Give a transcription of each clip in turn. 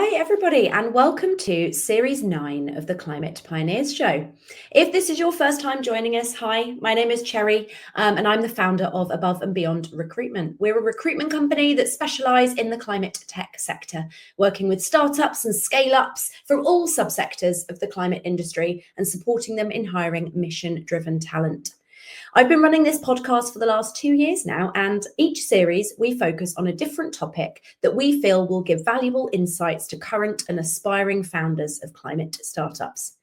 Hi, everybody, and welcome to Series 9 of the Climate Pioneers Show. If this is your first time joining us, hi, my name is Cherry, and I'm the founder of Above and Beyond Recruitment. We're a recruitment company that specialise in the climate tech sector, working with startups and scale-ups from all subsectors of the climate industry and supporting them in hiring mission-driven talent. I've been running this podcast for the last 2 years now, and each series we focus on a different topic that we feel will give valuable insights to current and aspiring founders of climate startups.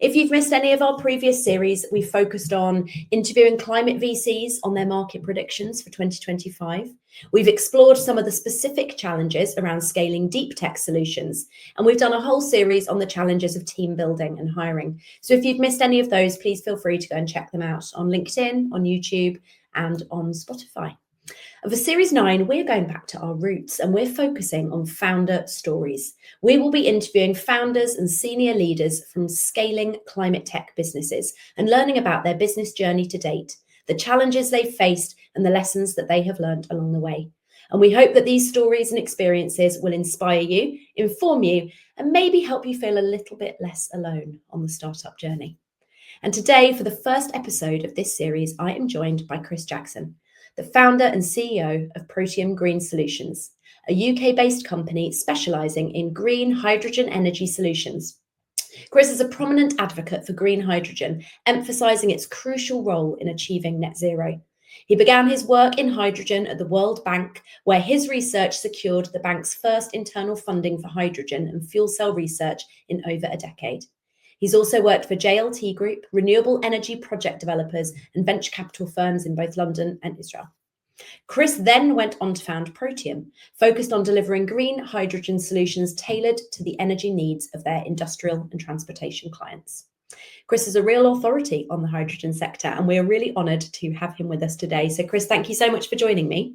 If you've missed any of our previous series, we focused on interviewing climate VCs on their market predictions for 2025. We've explored some of the specific challenges around scaling deep tech solutions, and we've done a whole series on the challenges of team building and hiring. So if you've missed any of those, please feel free to go and check them out on LinkedIn, on YouTube, and on Spotify. And for Series 9, we're going back to our roots and we're focusing on founder stories. We will be interviewing founders and senior leaders from scaling climate tech businesses and learning about their business journey to date, the challenges they've faced, and the lessons that they have learned along the way. And we hope that these stories and experiences will inspire you, inform you, and maybe help you feel a little bit less alone on the startup journey. And today, for the first episode of this series, I am joined by Chris Jackson, the founder and CEO of Protium Green Solutions, a UK-based company specialising in green hydrogen energy solutions. Chris is a prominent advocate for green hydrogen, emphasising its crucial role in achieving net zero. He began his work in hydrogen at the World Bank, where his research secured the bank's first internal funding for hydrogen and fuel cell research in over a decade. He's also worked for JLT Group, renewable energy project developers, and venture capital firms in both London and Israel. Chris then went on to found Protium, focused on delivering green hydrogen solutions tailored to the energy needs of their industrial and transportation clients. Chris is a real authority on the hydrogen sector, and we are really honoured to have him with us today. So, Chris, thank you so much for joining me.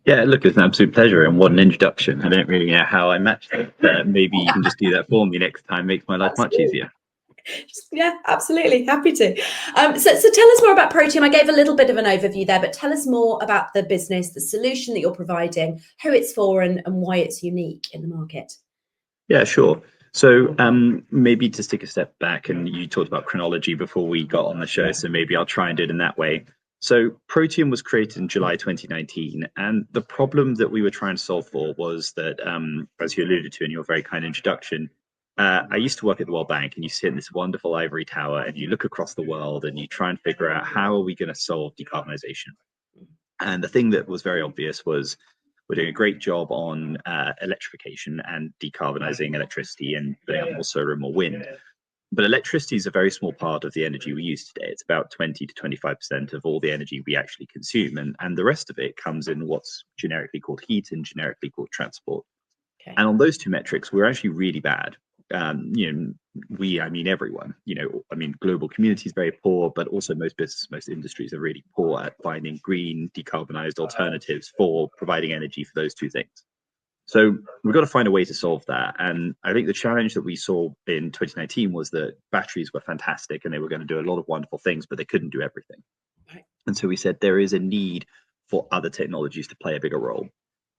Yeah, look, it's an absolute pleasure, and what an introduction. I don't really know how I matched it, but maybe you can just do that for me next time. Makes my life much easier. Yeah, absolutely. Happy to. So tell us more about Protium. I gave a little bit of an overview there, but tell us more about the business, the solution that you're providing, who it's for, and why it's unique in the market. Yeah, sure. So maybe to take a step back, and you talked about chronology before we got on the show, so maybe I'll try and do it in that way. So Protium was created in July 2019, and the problem that we were trying to solve for was that, as you alluded to in your very kind introduction, I used to work at the World Bank, and you sit in this wonderful ivory tower and you look across the world and you try and figure out how are we going to solve decarbonization. And the thing that was very obvious was we're doing a great job on electrification and decarbonizing electricity and putting up more solar and more wind. But electricity is a very small part of the energy we use today. It's about 20 to 25% of all the energy we actually consume. And the rest of it comes in what's generically called heat and generically called transport. Okay. And on those two metrics, we're actually really bad. I mean everyone, global community is very poor, but also most business, most industries are really poor at finding green, decarbonized alternatives for providing energy for those two things. So we've got to find a way to solve that. And I think the challenge that we saw in 2019 was that batteries were fantastic and they were going to do a lot of wonderful things, but they couldn't do everything. Right. And so we said there is a need for other technologies to play a bigger role.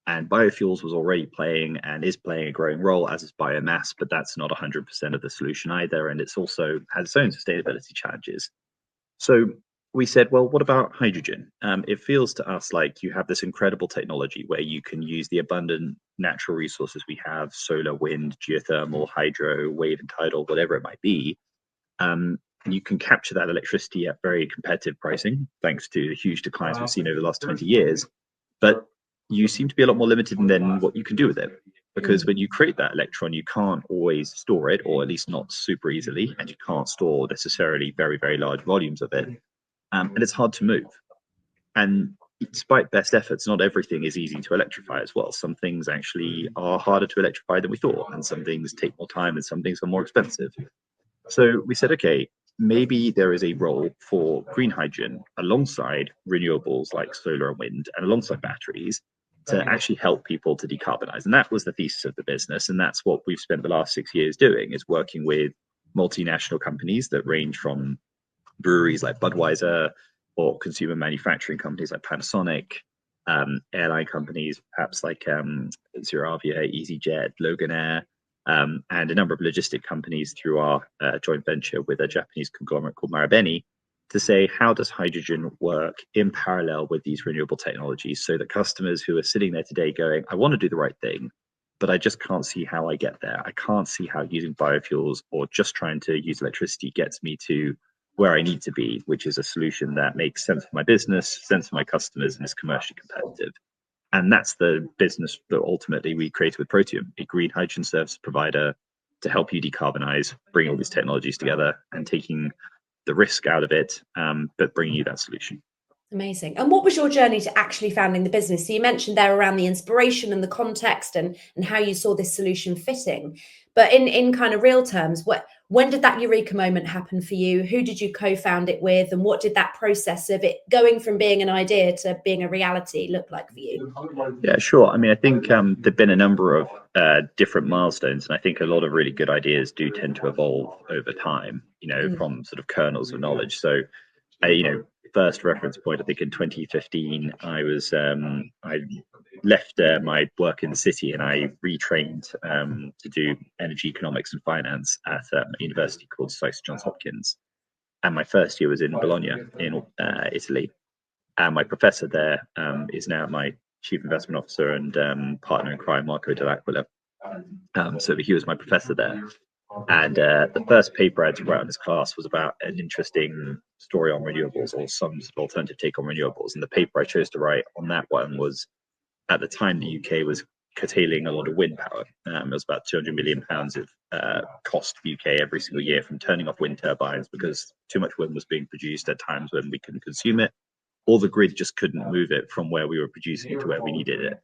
And biofuels was already playing and is playing a growing role, as is biomass, but that's not 100% of the solution either. And it's also has its own sustainability challenges. So we said, well, what about hydrogen? It feels to us like you have this incredible technology where you can use the abundant natural resources we have, solar, wind, geothermal, hydro, wave and tidal, whatever it might be. You can capture that electricity at very competitive pricing, thanks to the huge declines we've seen over the last 20 years. But you seem to be a lot more limited in what you can do with it. Because when you create that electron, you can't always store it, or at least not super easily, and you can't store necessarily very, very large volumes of it. And it's hard to move. And despite best efforts, not everything is easy to electrify as well. Some things actually are harder to electrify than we thought, and some things take more time, and some things are more expensive. So we said, okay, maybe there is a role for green hydrogen alongside renewables like solar and wind, and alongside batteries, to actually help people to decarbonize. And that was the thesis of the business. And that's what we've spent the last 6 years doing, is working with multinational companies that range from breweries like Budweiser, or consumer manufacturing companies like Panasonic, airline companies perhaps like Zeravia, EasyJet, Loganair, and a number of logistic companies through our joint venture with a Japanese conglomerate called Marubeni, to say, how does hydrogen work in parallel with these renewable technologies, so that customers who are sitting there today going, I want to do the right thing, but I just can't see how I get there. I can't see how using biofuels or just trying to use electricity gets me to where I need to be, which is a solution that makes sense for my business, sense for my customers, and is commercially competitive. And that's the business that ultimately we created with Protium, a green hydrogen service provider to help you decarbonize, bring all these technologies together and taking the risk out of it, but bringing you that solution. Amazing. And what was your journey to actually founding the business? So you mentioned there around the inspiration and the context and how you saw this solution fitting. But in kind of real terms, when did that eureka moment happen for you? Who did you co-found it with? And what did that process of it going from being an idea to being a reality look like for you? Yeah, sure. I mean, I think there've been a number of different milestones, and I think a lot of really good ideas do tend to evolve over time, from sort of kernels of knowledge. So, first reference point, I think in 2015, I left my work in the city and I retrained to do energy economics and finance at a university called Johns Hopkins. And my first year was in Bologna in Italy. And my professor there is now my chief investment officer and partner in crime, Marco Dell'Aquila. So he was my professor there. And the first paper I had to write in this class was about an interesting story on renewables, or some sort of alternative take on renewables. And the paper I chose to write on that one was, at the time, the UK was curtailing a lot of wind power. It was about £200 million of cost for UK every single year from turning off wind turbines because too much wind was being produced at times when we couldn't consume it, or the grid just couldn't move it from where we were producing it to where we needed it.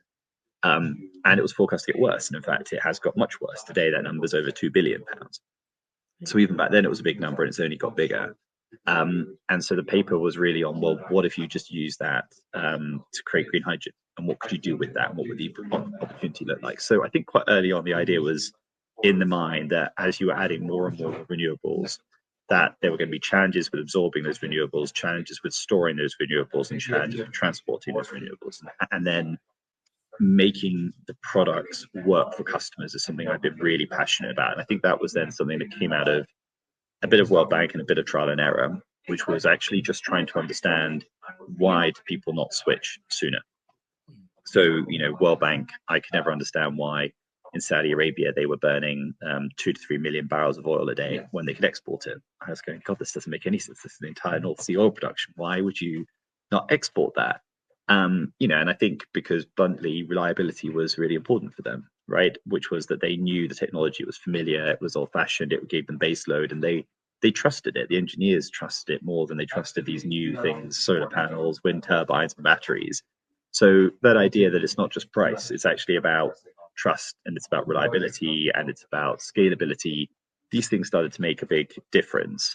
And it was forecast to get worse. And in fact, it has got much worse. Today, that number's over £2 billion. So even back then, it was a big number, and it's only got bigger. And so the paper was really on, well, what if you just use that to create green hydrogen? And what could you do with that? And what would the opportunity look like? So I think quite early on, the idea was in the mind that as you were adding more and more renewables, that there were going to be challenges with absorbing those renewables, challenges with storing those renewables, and challenges with transporting those renewables. And then making the products work for customers is something I've been really passionate about. And I think that was then something that came out of a bit of World Bank and a bit of trial and error, which was actually just trying to understand, why do people not switch sooner? So, World Bank, I could never understand why in Saudi Arabia they were burning 2 to 3 million barrels of oil a day when they could export it. I was going, God, this doesn't make any sense. This is the entire North Sea oil production. Why would you not export that? And I think because bluntly, reliability was really important for them, right? Which was that they knew the technology was familiar, it was old fashioned, it gave them base load, and they trusted it. The engineers trusted it more than they trusted these new things, solar panels, wind turbines, and batteries. So that idea that it's not just price, it's actually about trust, and it's about reliability, and it's about scalability. These things started to make a big difference.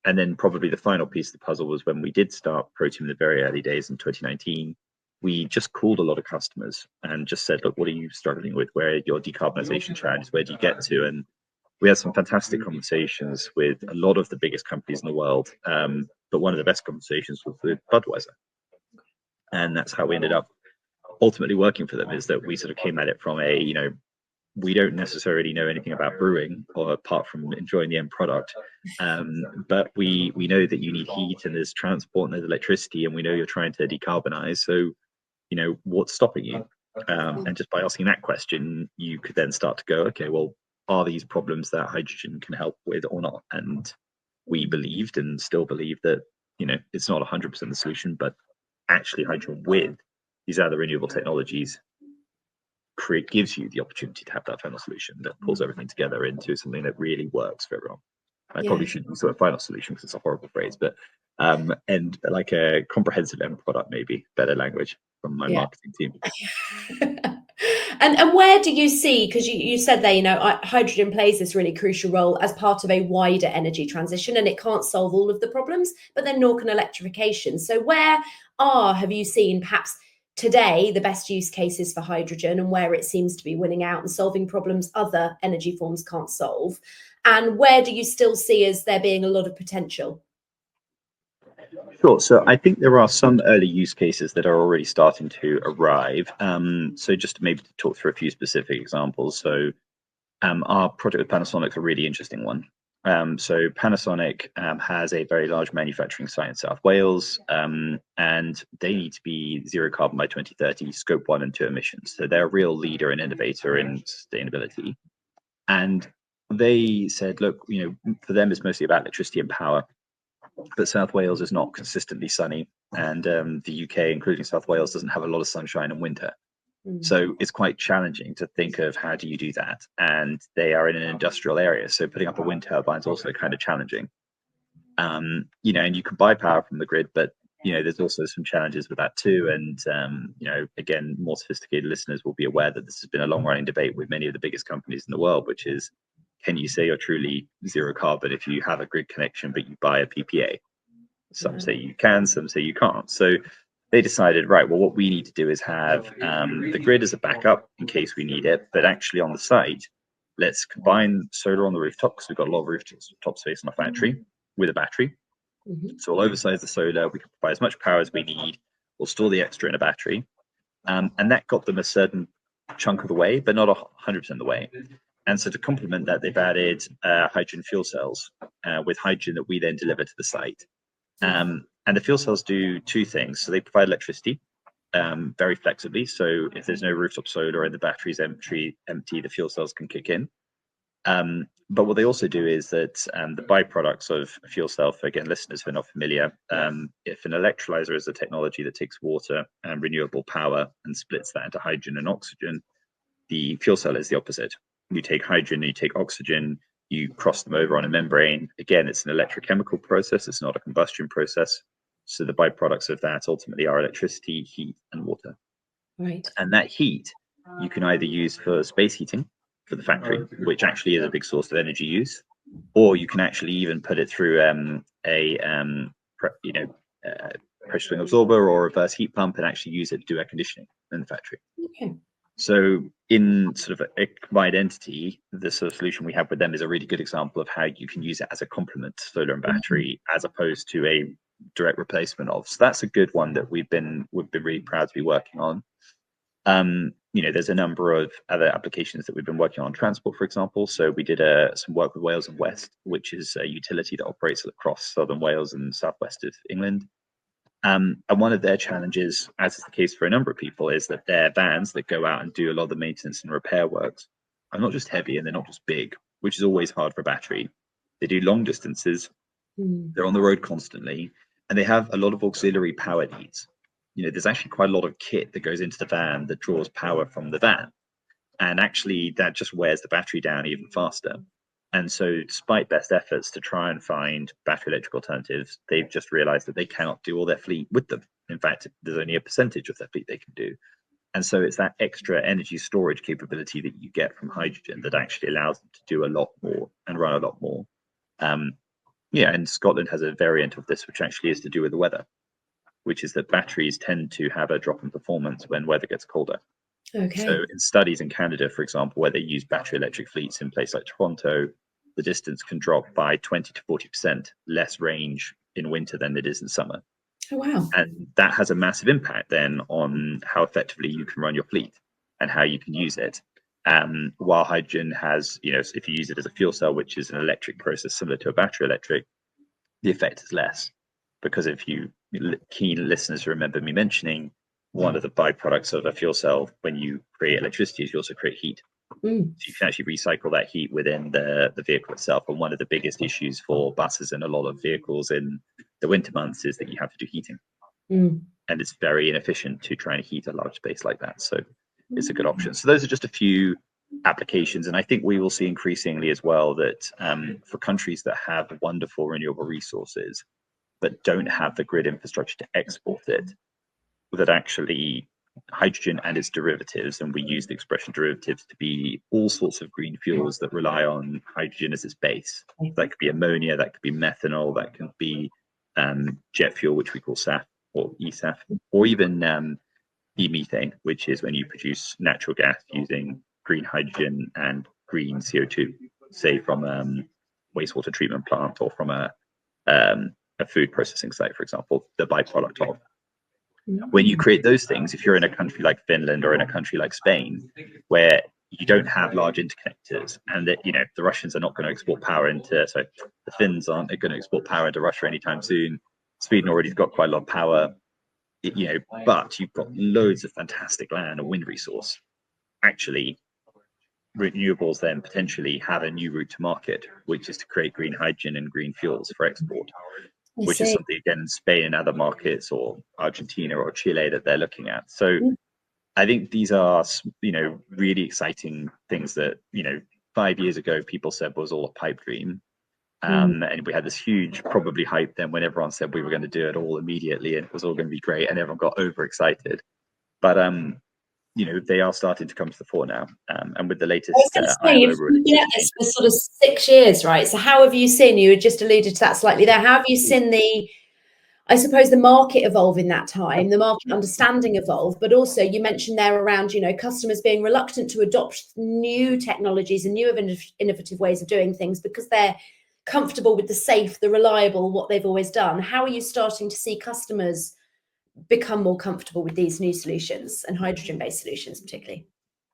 And then probably the final piece of the puzzle was when we did start Protium in the very early days in 2019. We just called a lot of customers and just said, look, what are you struggling with? Where are your decarbonization challenges? Where do you get to? And we had some fantastic conversations with a lot of the biggest companies in the world. But one of the best conversations was with Budweiser. And that's how we ended up ultimately working for them, is that we sort of came at it from we don't necessarily know anything about brewing, or apart from enjoying the end product. But we know that you need heat, and there's transport, and there's electricity, and we know you're trying to decarbonize. So, what's stopping you? And just by asking that question, you could then start to go, okay, well, are these problems that hydrogen can help with or not? And we believed and still believe that, it's not 100% the solution, but actually hydrogen with these other renewable technologies gives you the opportunity to have that final solution that pulls everything together into something that really works for everyone. I probably shouldn't use the final solution because it's a horrible phrase, but and like a comprehensive end product, maybe better language from my marketing team. And where do you see, because you said there, hydrogen plays this really crucial role as part of a wider energy transition, and it can't solve all of the problems, but then nor can electrification. So have you seen perhaps today the best use cases for hydrogen, and where it seems to be winning out and solving problems other energy forms can't solve? And where do you still see as there being a lot of potential? Sure. So I think there are some early use cases that are already starting to arrive. So just maybe to talk through a few specific examples. So Our project with Panasonic is a really interesting one. So Panasonic has a very large manufacturing site in South Wales, and they need to be zero carbon by 2030, scope 1 and 2 emissions. So they're a real leader and innovator in sustainability. And they said, look, for them it's mostly about electricity and power, but South Wales is not consistently sunny, and the UK, including South Wales, doesn't have a lot of sunshine in winter. So it's quite challenging to think of how do you do that. And they are in an industrial area, so putting up a wind turbine is also kind of challenging. And you can buy power from the grid, but there's also some challenges with that too. And again, more sophisticated listeners will be aware that this has been a long-running debate with many of the biggest companies in the world, which is, can you say you're truly zero carbon if you have a grid connection but you buy a PPA? Some say you can, some say you can't. So they decided, right, well, what we need to do is have the grid as a backup in case we need it, but actually on the site, let's combine solar on the rooftop, because we've got a lot of rooftop space in our factory, with a battery. So we'll oversize the solar, we can provide as much power as we need, we'll store the extra in a battery. And that got them a certain chunk of the way, but not 100% of the way. And so to complement that, they've added hydrogen fuel cells with hydrogen that we then deliver to the site. And the fuel cells do two things. So they provide electricity very flexibly. So if there's no rooftop solar and the battery's empty, the fuel cells can kick in. But what they also do is that the byproducts of a fuel cell, for again, listeners who are not familiar, if an electrolyzer is a technology that takes water and renewable power and splits that into hydrogen and oxygen, the fuel cell is the opposite. You take hydrogen, you take oxygen, you cross them over on a membrane. Again, it's an electrochemical process, it's not a combustion process. So the byproducts of that ultimately are electricity, heat, and water. Right. And that heat you can either use for space heating for the factory, which actually is a big source of energy use, or you can actually even put it through pressure swing absorber or reverse heat pump and actually use it to do air conditioning in the factory. Okay. So in sort of a combined entity, the sort of solution we have with them is a really good example of how you can use it as a complement to solar and battery, as opposed to a direct replacement of. So that's a good one that we've been really proud to be working on. There's a number of other applications that we've been working on transport, for example. So we did some work with Wales and West, which is a utility that operates across southern Wales and southwest of England. And one of their challenges, as is the case for a number of people, is that their vans that go out and do a lot of the maintenance and repair works are not just heavy and they're not just big, which is always hard for a battery. They do long distances, they're on the road constantly, and they have a lot of auxiliary power needs. There's actually quite a lot of kit that goes into the van that draws power from the van. And actually that just wears the battery down even faster. And so despite best efforts to try and find battery electric alternatives, they've just realized that they cannot do all their fleet with them. In fact, there's only a percentage of their fleet they can do. And so it's that extra energy storage capability that you get from hydrogen that actually allows them to do a lot more and run a lot more. And Scotland has a variant of this, which actually is to do with the weather, which is that batteries tend to have a drop in performance when weather gets colder. Okay. So in studies in Canada, for example, where they use battery electric fleets in places like Toronto, the distance can drop by 20 to 40% less range in winter than it is in summer. Oh, wow. And that has a massive impact then on how effectively you can run your fleet and how you can use it. While hydrogen has, if you use it as a fuel cell, which is an electric process similar to a battery electric, the effect is less. Because if you keen listeners remember me mentioning, one of the byproducts of a fuel cell when you create electricity is you also create heat. So you can actually recycle that heat within the vehicle itself. And one of the biggest issues for buses and a lot of vehicles in the winter months is that you have to do heating. And it's very inefficient to try and heat a large space like that. So it's a good option. So those are just a few applications. And I think we will see increasingly as well that for countries that have wonderful renewable resources, but don't have the grid infrastructure to export it, that actually hydrogen and its derivatives, and we use the expression derivatives to be all sorts of green fuels that rely on hydrogen as its base. That could be ammonia, that could be methanol, that could be jet fuel, which we call SAF or eSAF, or even e-methane, which is when you produce natural gas using green hydrogen and green CO2, say from wastewater treatment plant or from a food processing site, for example, the byproduct of. When you create those things, if you're in a country like Finland or in a country like Spain, where you don't have large interconnectors, and that the Russians are not going to export power into, so the Finns aren't going to export power into Russia anytime soon. Sweden already's got quite a lot of power, but you've got loads of fantastic land and wind resource. Actually, renewables then potentially have a new route to market, which is to create green hydrogen and green fuels for export, which is something again in Spain and other markets, or Argentina or Chile, that they're looking at. So I think these are really exciting things that 5 years ago people said was all a pipe dream. And we had this huge probably hype then when everyone said we were going to do it all immediately and it was all going to be great, and everyone got overexcited. But they are starting to come to the fore now. And with the latest you've been at this for sort of 6 years, right? So how have you seen, you had just alluded to that slightly there, how have you seen I suppose the market evolve in that time, the market understanding evolve, but also you mentioned there around, customers being reluctant to adopt new technologies and new innovative ways of doing things because they're comfortable with the safe, the reliable, what they've always done. How are you starting to see customers become more comfortable with these new solutions and hydrogen-based solutions particularly?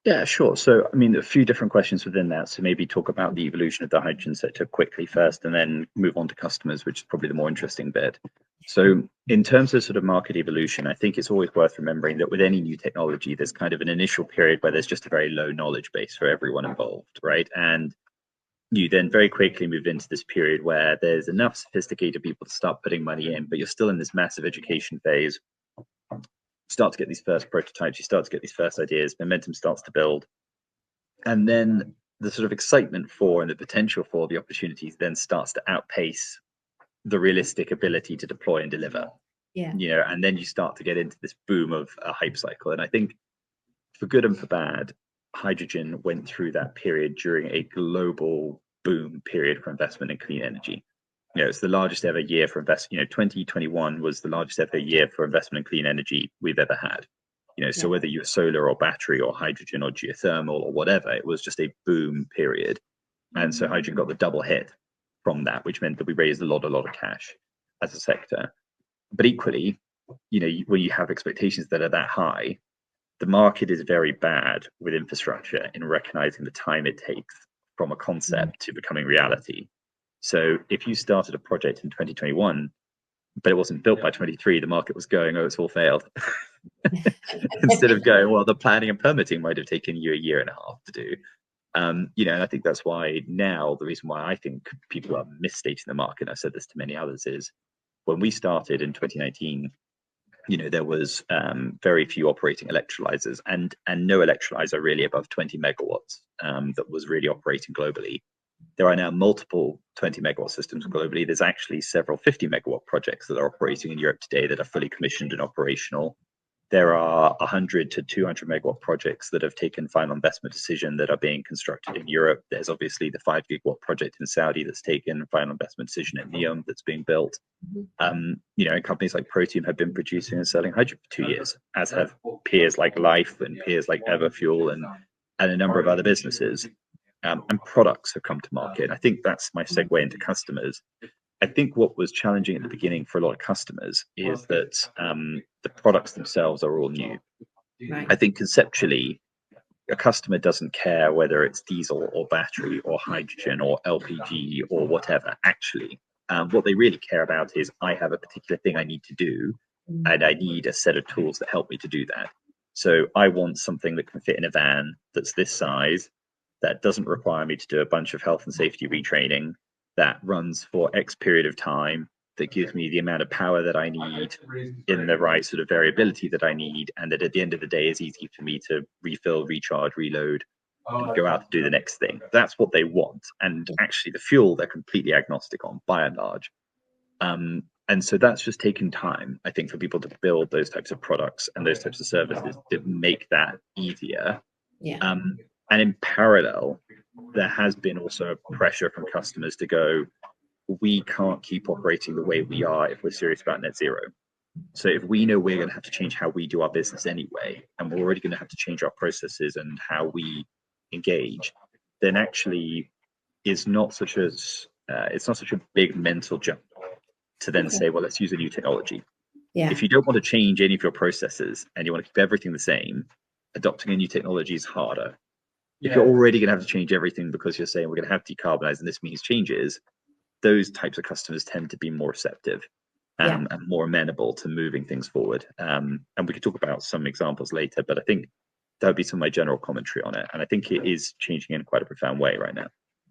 Yeah, sure. So, a few different questions within that. So maybe talk about the evolution of the hydrogen sector quickly first, and then move on to customers, which is probably the more interesting bit. So in terms of sort of market evolution, I think it's always worth remembering that with any new technology, there's kind of an initial period where there's just a very low knowledge base for everyone involved, right? And you then very quickly move into this period where there's enough sophisticated people to start putting money in, but you're still in this massive education phase. Start to get these first prototypes, you start to get these first ideas, momentum starts to build, and then the sort of excitement for and the potential for the opportunities then starts to outpace the realistic ability to deploy and deliver. And then you start to get into this boom of a hype cycle. And I think for good and for bad, hydrogen went through that period during a global boom period for investment in clean energy. It's the largest ever year for investment. 2021 was the largest ever year for investment in clean energy we've ever had. So whether you're solar or battery or hydrogen or geothermal or whatever, it was just a boom period. And so hydrogen got the double hit from that, which meant that we raised a lot of cash as a sector. But equally, when you have expectations that are that high, the market is very bad with infrastructure in recognizing the time it takes from a concept to becoming reality. So if you started a project in 2021, but it wasn't built by 23, the market was going, oh, it's all failed. Instead of going, well, the planning and permitting might have taken you a year and a half to do. And I think that's why now the reason why I think people are misstating the market, and I've said this to many others, is when we started in 2019, there was very few operating electrolyzers and no electrolyzer really above 20 megawatts that was really operating globally. There are now multiple 20 megawatt systems globally. There's actually several 50 megawatt projects that are operating in Europe today that are fully commissioned and operational. There are 100 to 200 megawatt projects that have taken final investment decision that are being constructed in Europe. There's obviously the 5 gigawatt project in Saudi that's taken final investment decision in NEOM that's being built. And companies like Protium have been producing and selling hydrogen for 2 years, as have peers like Life and peers like Everfuel and a number of other businesses. And products have come to market. I think that's my segue into customers. I think what was challenging at the beginning for a lot of customers is that the products themselves are all new. Right. I think conceptually, a customer doesn't care whether it's diesel or battery or hydrogen or LPG or whatever. Actually, what they really care about is I have a particular thing I need to do, and I need a set of tools that help me to do that. So I want something that can fit in a van that's this size, that doesn't require me to do a bunch of health and safety retraining, that runs for X period of time, that gives me the amount of power that I need in the right sort of variability that I need, and that at the end of the day is easy for me to refill, recharge, reload, and go out to do the next thing. That's what they want. And actually the fuel they're completely agnostic on, by and large. And so that's just taken time, I think, for people to build those types of products and those types of services that make that easier. And in parallel, there has been also pressure from customers to go, we can't keep operating the way we are if we're serious about net zero. So if we know we're going to have to change how we do our business anyway, and we're already going to have to change our processes and how we engage, then actually it's not such a big mental jump to then say, well, let's use a new technology. If you don't want to change any of your processes and you want to keep everything the same, adopting a new technology is harder. If you're already going to have to change everything because you're saying we're going to have to decarbonize and this means changes, those types of customers tend to be more receptive and more amenable to moving things forward. And we could talk about some examples later, but I think that would be some of my general commentary on it. And I think it is changing in quite a profound way right now.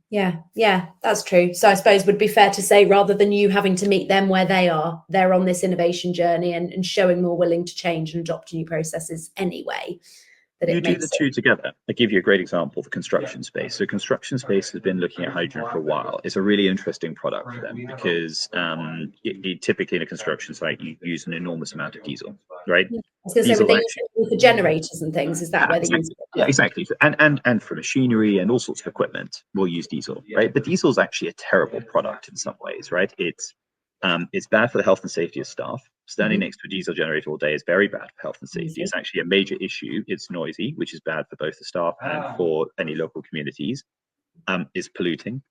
Yeah, that's true. So I suppose it would be fair to say, rather than you having to meet them where they are, they're on this innovation journey and showing more willing to change and adopt new processes anyway. You do the two together. I give you a great example, the construction space. So construction space has been looking at hydrogen for a while. It's a really interesting product for them because typically in a construction site, you use an enormous amount of diesel, right? I was going to say, they use it for generators and things. Is that where they use it? Yeah, exactly. And for machinery and all sorts of equipment, we'll use diesel, right? But diesel is actually a terrible product in some ways, right? It's bad for the health and safety of staff. Standing next to a diesel generator all day is very bad for health and safety. It's actually a major issue. It's noisy, which is bad for both the staff and for any local communities. It's polluting,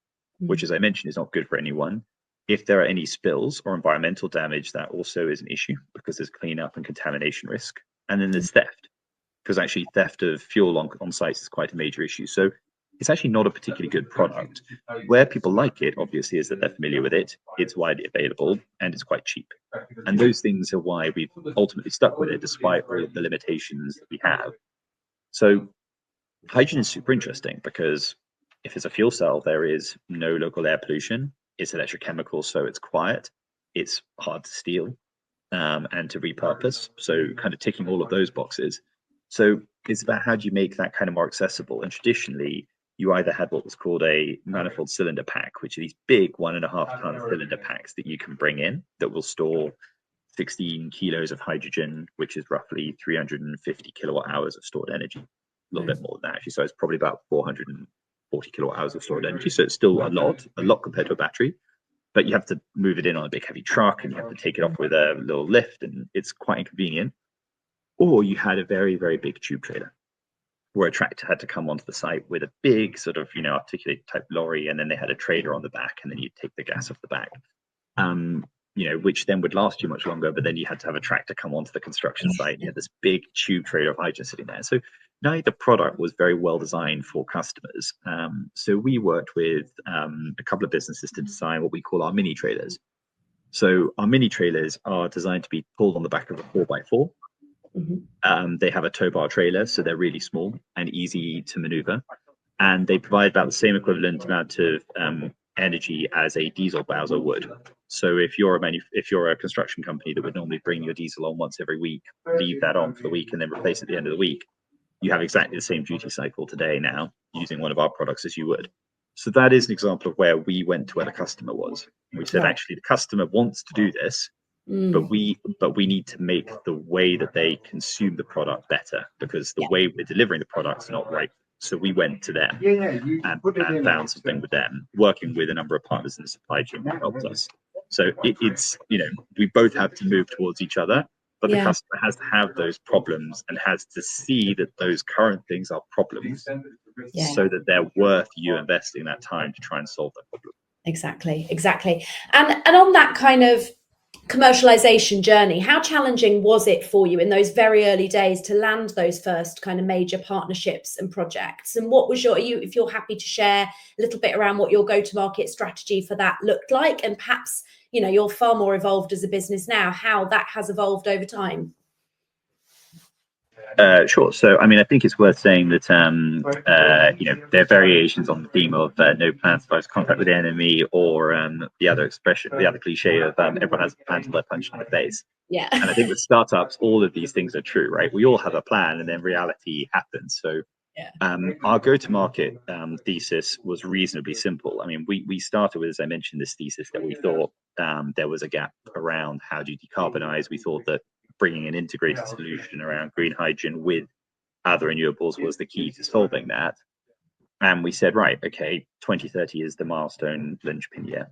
which, as I mentioned, is not good for anyone. If there are any spills or environmental damage, that also is an issue because there's cleanup and contamination risk. And then there's theft, because actually theft of fuel on sites is quite a major issue. So it's actually not a particularly good product. Where people like it, obviously, is that they're familiar with it, it's widely available, and it's quite cheap. And those things are why we've ultimately stuck with it, despite all of the limitations that we have. So hydrogen is super interesting because if it's a fuel cell, there is no local air pollution. It's electrochemical, so it's quiet. It's hard to steal and to repurpose. So kind of ticking all of those boxes. So it's about how do you make that kind of more accessible. And traditionally, you either had what was called a manifold cylinder pack, which are these big 1.5-ton cylinder packs that you can bring in that will store 16 kilos of hydrogen, which is roughly 350 kilowatt hours of stored energy. A little bit more than that, actually. So it's probably about 440 kilowatt hours of stored energy. So it's still a lot compared to a battery. But you have to move it in on a big heavy truck and you have to take it off with a little lift, and it's quite inconvenient. Or you had a very, very big tube trailer where a tractor had to come onto the site with a big sort of, articulated type lorry, and then they had a trailer on the back, and then you'd take the gas off the back, which then would last you much longer, but then you had to have a tractor come onto the construction site. You had this big tube trailer of hydrogen sitting there. So neither product was very well designed for customers. So we worked with a couple of businesses to design what we call our mini trailers. So our mini trailers are designed to be pulled on the back of a 4x4. They have a tow bar trailer, so they're really small and easy to maneuver, and they provide about the same equivalent amount of energy as a diesel Bowser would. So if you're a construction company that would normally bring your diesel on once every week, leave that on for the week, and then replace it at the end of the week, you have exactly the same duty cycle today now using one of our products as you would. So that is an example of where we went to where the customer was. We said, actually, the customer wants to do this. But we need to make the way that they consume the product better, because the way we're delivering the product's not right. So we went to them and found something with them, working with a number of partners in the supply chain that helped us. So it's we both have to move towards each other, but the customer has to have those problems and has to see that those current things are problems, so that they're worth you investing that time to try and solve that problem. Exactly. And on that kind of commercialization journey, how challenging was it for you in those very early days to land those first kind of major partnerships and projects? And what was if you're happy to share a little bit around what your go-to-market strategy for that looked like, and perhaps, you're far more evolved as a business now, how that has evolved over time? Sure. So, I think it's worth saying that, there are variations on the theme of no plans to close contact with the enemy, or the other cliche of everyone has a plan till they're punched in the face. Yeah. And I think with startups, all of these things are true, right? We all have a plan, and then reality happens. So, our go-to-market thesis was reasonably simple. We started with, as I mentioned, this thesis that we thought there was a gap around how do you decarbonize. We thought that bringing an integrated solution around green hydrogen with other renewables was the key to solving that. And we said, right, okay, 2030 is the milestone linchpin year.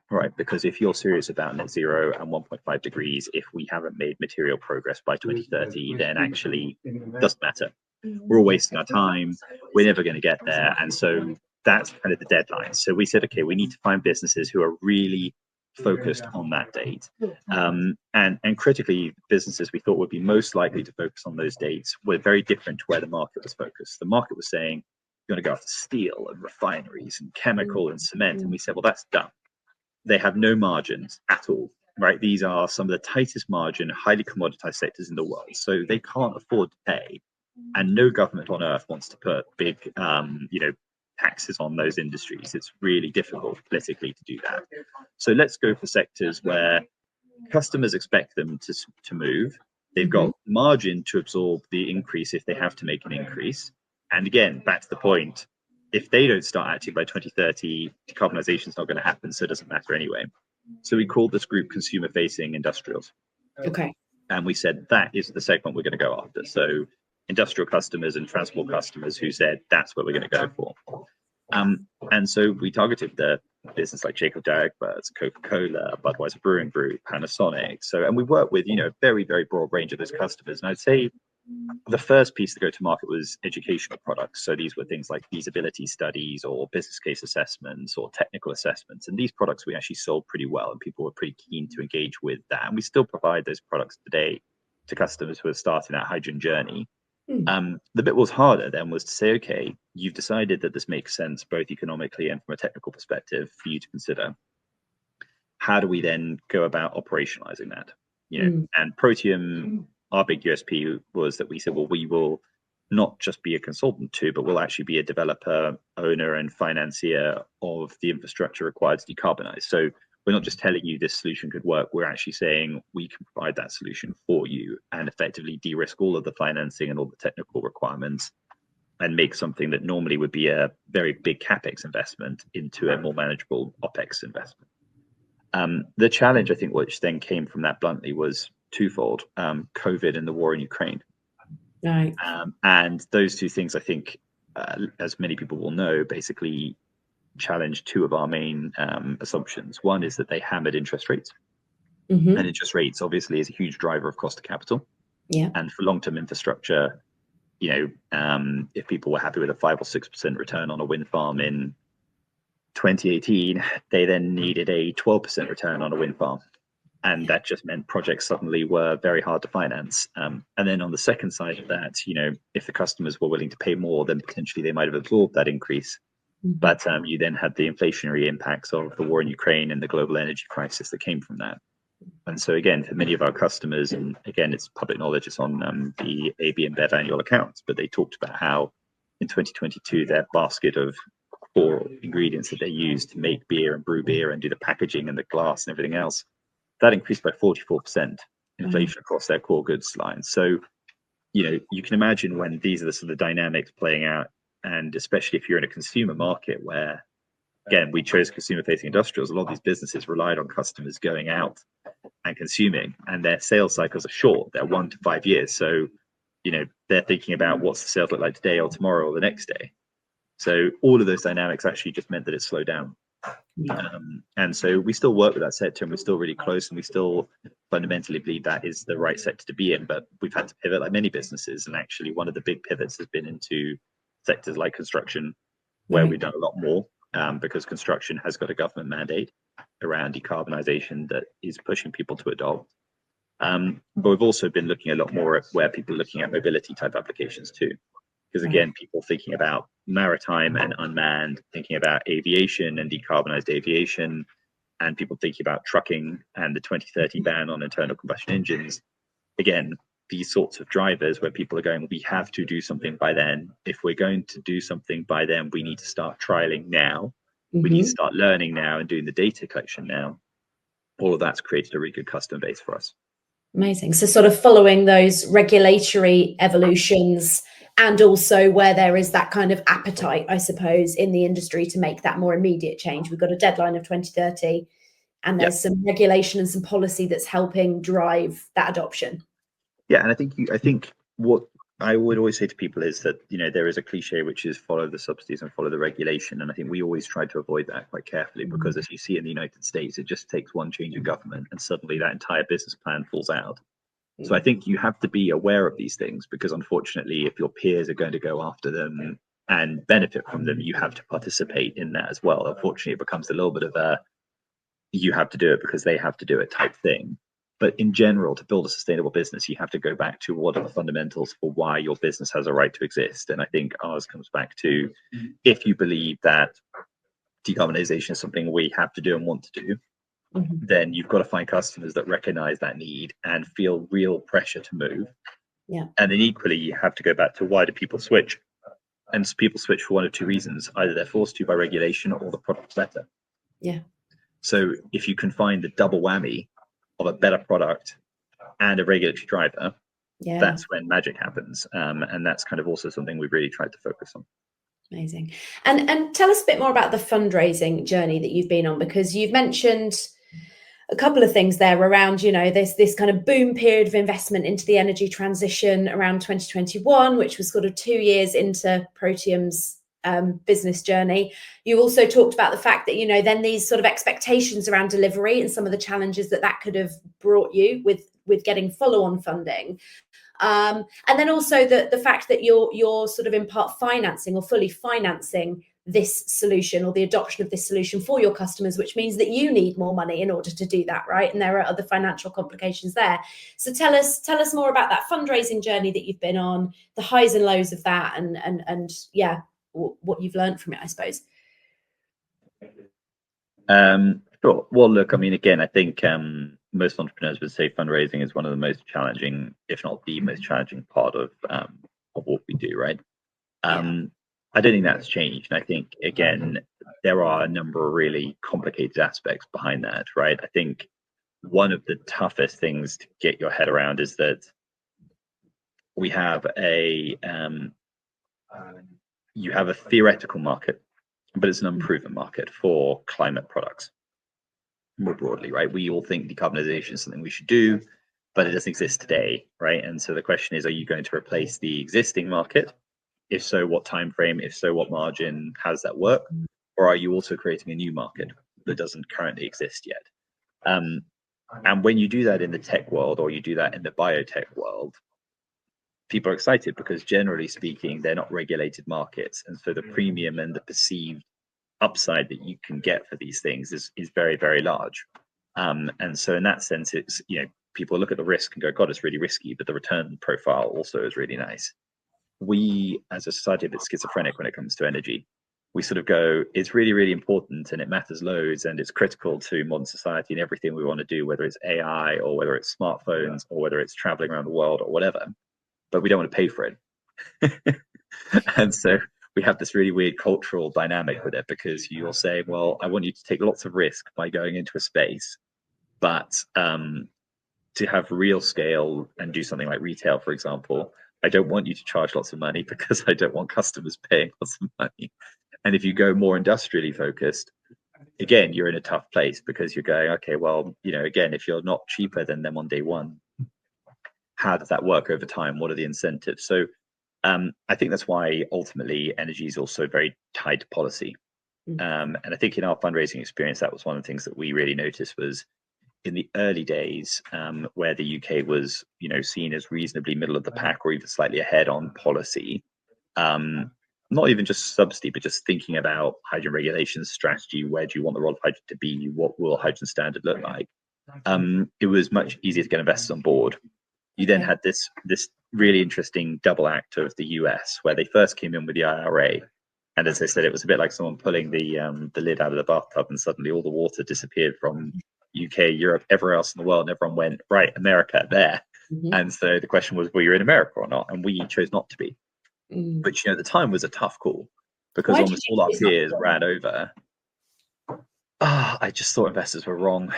Right, because if you're serious about net zero and 1.5 degrees, if we haven't made material progress by 2030, then actually it doesn't matter. We're all wasting our time. We're never going to get there. And so that's kind of the deadline. So we said, okay, we need to find businesses who are really focused on that date. And critically, businesses we thought would be most likely to focus on those dates were very different to where the market was focused. The market was saying, you want to go after steel and refineries and chemical and cement. And we said, well, that's done. They have no margins at all, right? These are some of the tightest margin, highly commoditized sectors in the world. So they can't afford to pay. And no government on earth wants to put big, taxes on those industries. It's really difficult politically to do that. So let's go for sectors where customers expect them to move. They've got margin to absorb the increase if they have to make an increase. And again, back to the point, if they don't start acting by 2030, decarbonization is not going to happen, so it doesn't matter anyway. So we called this group consumer-facing industrials. Okay. And we said that is the segment we're going to go after. So industrial customers and transport customers who said that's what we're going to go for. And so we targeted the business like Jacob Dagberts, Coca-Cola, Budweiser Brewing Group, Panasonic. So, and we worked with, very, very broad range of those customers. And I'd say the first piece to go to market was educational products. So these were things like feasibility studies or business case assessments or technical assessments. And these products we actually sold pretty well, and people were pretty keen to engage with that. And we still provide those products today to customers who are starting that hydrogen journey. The bit was harder then was to say, okay, you've decided that this makes sense both economically and from a technical perspective for you to consider. How do we then go about operationalizing that? And Protium, our big USP was that we said, well, we will not just be a consultant too, but we'll actually be a developer, owner, and financier of the infrastructure required to decarbonize. So we're not just telling you this solution could work. We're actually saying we can provide that solution for you and effectively de-risk all of the financing and all the technical requirements and make something that normally would be a very big CapEx investment into a more manageable OpEx investment. The challenge, I think, which then came from that bluntly was twofold, COVID and the war in Ukraine. Right. And those two things, I think, as many people will know, basically challenge two of our main assumptions. One is that they hammered interest rates, and interest rates obviously is a huge driver of cost of capital. Yeah. And for long-term infrastructure, if people were happy with a 5 or 6% return on a wind farm in 2018, they then needed a 12% return on a wind farm. And that just meant projects suddenly were very hard to finance. And then on the second side of that, if the customers were willing to pay more, then potentially they might have absorbed that increase. But you then had the inflationary impacts of the war in Ukraine and the global energy crisis that came from that. And so again, for many of our customers, and again, it's public knowledge, it's on the AB and Bev annual accounts, but they talked about how in 2022, their basket of core ingredients that they use to make beer and brew beer and do the packaging and the glass and everything else, that increased by 44% inflation across their core goods line. So, you can imagine when these are the sort of dynamics playing out, and especially if you're in a consumer market where, again, we chose consumer-facing industrials, a lot of these businesses relied on customers going out and consuming, and their sales cycles are short. They're 1 to 5 years. So, they're thinking about what's the sales look like today or tomorrow or the next day. So all of those dynamics actually just meant that it slowed down. And so we still work with that sector, and we're still really close, and we still fundamentally believe that is the right sector to be in. But we've had to pivot like many businesses, and actually one of the big pivots has been into sectors like construction, where we've done a lot more, because construction has got a government mandate around decarbonisation that is pushing people to adopt. But we've also been looking a lot more at where people are looking at mobility type applications too. Because again, people thinking about maritime and unmanned, thinking about aviation and decarbonized aviation, and people thinking about trucking and the 2030 ban on internal combustion engines. Again, these sorts of drivers where people are going, we have to do something by then. If we're going to do something by then, we need to start trialing now. We need to start learning now and doing the data collection now. All of that's created a really good customer base for us. Amazing. So sort of following those regulatory evolutions, and also where there is that kind of appetite, I suppose, in the industry to make that more immediate change. We've got a deadline of 2030, and there's some regulation and some policy that's helping drive that adoption. Yeah, and I think what I would always say to people is that, there is a cliche which is follow the subsidies and follow the regulation. And I think we always try to avoid that quite carefully, because as you see in the United States, it just takes one change in government and suddenly that entire business plan falls out. So I think you have to be aware of these things, because unfortunately, if your peers are going to go after them and benefit from them, you have to participate in that as well. Unfortunately, it becomes a little bit of a, you have to do it because they have to do it type thing. But in general, to build a sustainable business, you have to go back to what are the fundamentals for why your business has a right to exist. And I think ours comes back to, if you believe that decarbonization is something we have to do and want to do, then you've got to find customers that recognize that need and feel real pressure to move. Yeah. And then equally, you have to go back to, why do people switch? And people switch for one of two reasons: either they're forced to by regulation, or the product's better. Yeah. So if you can find the double whammy of a better product and a regulatory driver, that's when magic happens. And that's kind of also something we've really tried to focus on. Amazing. And tell us a bit more about the fundraising journey that you've been on, because you've mentioned a couple of things there around, this kind of boom period of investment into the energy transition around 2021, which was sort of 2 years into Protium's business journey. You also talked about the fact that, then these sort of expectations around delivery and some of the challenges that could have brought you with getting follow-on funding. And then also the fact that you're sort of in part financing or fully financing this solution, or the adoption of this solution for your customers, which means that you need more money in order to do that, right? And there are other financial complications there. So tell us more about that fundraising journey that you've been on, the highs and lows of that, and yeah, what you've learned from it, I suppose. Sure. Well, look, I mean, again, I think most entrepreneurs would say fundraising is one of the most challenging, if not the most challenging part of what we do, right? I don't think that's changed. And I think, again, there are a number of really complicated aspects behind that, right? I think one of the toughest things to get your head around is that we have you have a theoretical market, but it's an unproven market for climate products more broadly, right? We all think decarbonization is something we should do, but it doesn't exist today, right? And so the question is, are you going to replace the existing market? If so, what time frame? If so, what margin? How does that work? Or are you also creating a new market that doesn't currently exist yet? And when you do that in the tech world, or you do that in the biotech world, people are excited because, generally speaking, they're not regulated markets. And so the premium and the perceived upside that you can get for these things is very, very large. And so in that sense, it's, people look at the risk and go, God, it's really risky, but the return profile also is really nice. We, as a society, are a bit schizophrenic when it comes to energy. We sort of go, it's really, really important and it matters loads and it's critical to modern society and everything we want to do, whether it's AI or whether it's smartphones or whether it's traveling around the world or whatever, but we don't want to pay for it. And so we have this really weird cultural dynamic with it, because you'll say, well, I want you to take lots of risk by going into a space, but to have real scale and do something like retail, for example, I don't want you to charge lots of money because I don't want customers paying lots of money. And if you go more industrially focused, again, you're in a tough place, because you're going, okay, well, again, if you're not cheaper than them on day one, how does that work over time? What are the incentives? So I think that's why ultimately energy is also very tied to policy. And I think in our fundraising experience, that was one of the things that we really noticed was in the early days, where the UK was, seen as reasonably middle of the pack or even slightly ahead on policy, not even just subsidy, but just thinking about hydrogen regulation strategy. Where do you want the role of hydrogen to be? What will hydrogen standard look like? It was much easier to get investors on board. You then had this really interesting double act of the US, where they first came in with the IRA. And as I said, it was a bit like someone pulling the lid out of the bathtub, and suddenly all the water disappeared from UK, Europe, everywhere else in the world, and everyone went, right, America, there. And so the question was, were you in America or not? And we chose not to be. Which, at the time was a tough call, because almost all our peers ran over. I just thought investors were wrong.